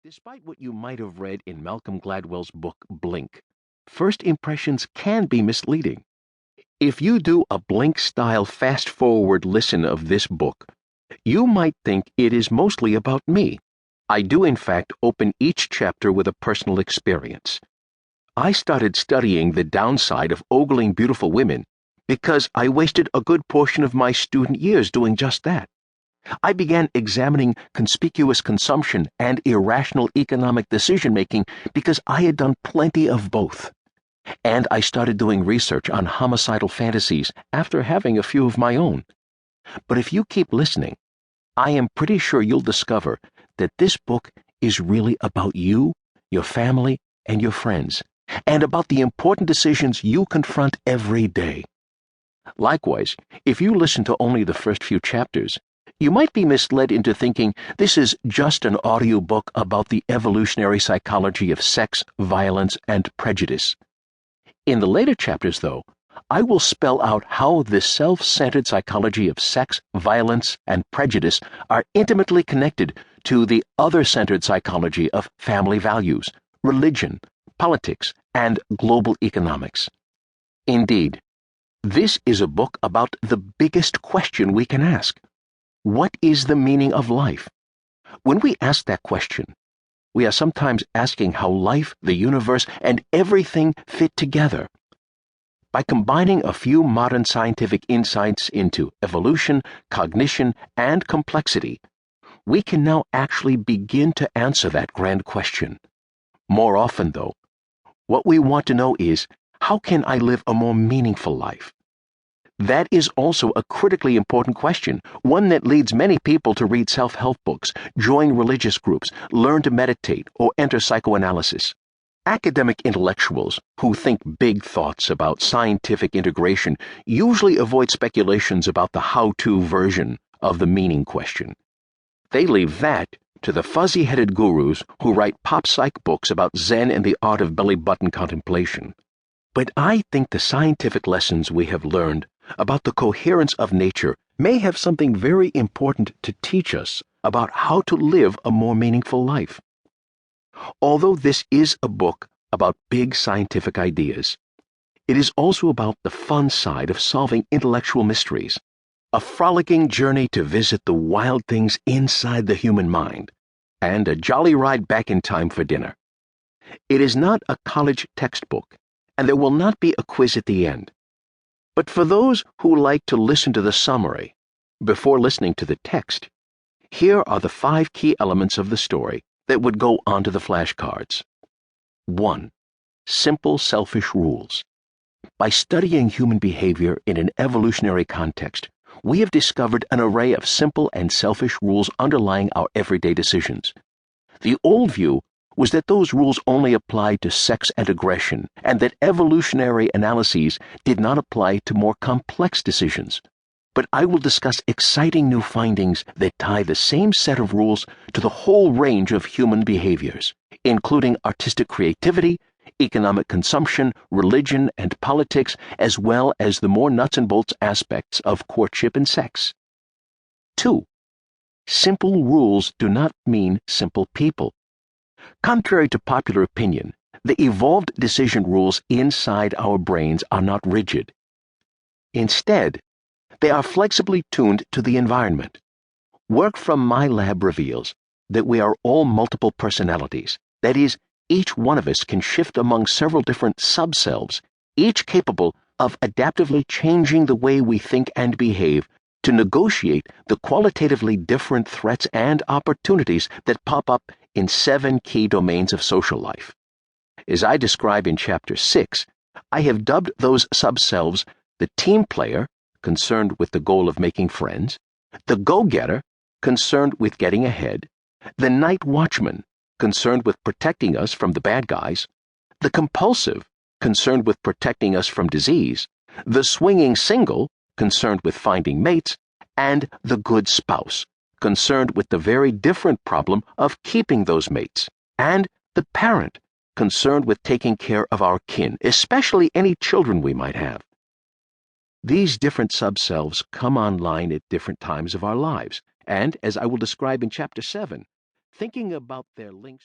Despite what you might have read in Malcolm Gladwell's book Blink, first impressions can be misleading. If you do a Blink-style fast-forward listen of this book, you might think it is mostly about me. I do, in fact, open each chapter with a personal experience. I started studying the downside of ogling beautiful women because I wasted a good portion of my student years doing just that. I began examining conspicuous consumption and irrational economic decision-making because I had done plenty of both. And I started doing research on homicidal fantasies after having a few of my own. But if you keep listening, I am pretty sure you'll discover that this book is really about you, your family, and your friends, and about the important decisions you confront every day. Likewise, if you listen to only the first few chapters, you might be misled into thinking this is just an audiobook about the evolutionary psychology of sex, violence, and prejudice. In the later chapters, though, I will spell out how the self-centered psychology of sex, violence, and prejudice are intimately connected to the other-centered psychology of family values, religion, politics, and global economics. Indeed, this is a book about the biggest question we can ask. What is the meaning of life? When we ask that question, we are sometimes asking how life, the universe, and everything fit together. By combining a few modern scientific insights into evolution, cognition, and complexity, we can now actually begin to answer that grand question. More often, though, what we want to know is, how can I live a more meaningful life? That is also a critically important question, one that leads many people to read self-help books, join religious groups, learn to meditate, or enter psychoanalysis. Academic intellectuals who think big thoughts about scientific integration usually avoid speculations about the how-to version of the meaning question. They leave that to the fuzzy-headed gurus who write pop-psych books about Zen and the art of belly-button contemplation. But I think the scientific lessons we have learned about the coherence of nature may have something very important to teach us about how to live a more meaningful life. Although this is a book about big scientific ideas, it is also about the fun side of solving intellectual mysteries, a frolicking journey to visit the wild things inside the human mind, and a jolly ride back in time for dinner. It is not a college textbook, and there will not be a quiz at the end. But for those who like to listen to the summary before listening to the text, here are the 5 key elements of the story that would go onto the flashcards. 1. Simple selfish rules. By studying human behavior in an evolutionary context, we have discovered an array of simple and selfish rules underlying our everyday decisions. The old view was that those rules only applied to sex and aggression, and that evolutionary analyses did not apply to more complex decisions. But I will discuss exciting new findings that tie the same set of rules to the whole range of human behaviors, including artistic creativity, economic consumption, religion, and politics, as well as the more nuts and bolts aspects of courtship and sex. 2. Simple rules do not mean simple people. Contrary to popular opinion, the evolved decision rules inside our brains are not rigid. Instead, they are flexibly tuned to the environment. Work from my lab reveals that we are all multiple personalities. That is, each one of us can shift among several different subselves, each capable of adaptively changing the way we think and behave to negotiate the qualitatively different threats and opportunities that pop up in 7 key domains of social life. As I describe in Chapter 6, I have dubbed those subselves the team player, concerned with the goal of making friends, the go-getter, concerned with getting ahead, the night watchman, concerned with protecting us from the bad guys, the compulsive, concerned with protecting us from disease, the swinging single, concerned with finding mates, and the good spouse, concerned with the very different problem of keeping those mates, and the parent, concerned with taking care of our kin, especially any children we might have. These different subselves come online at different times of our lives, and, as I will describe in Chapter 7, thinking about their links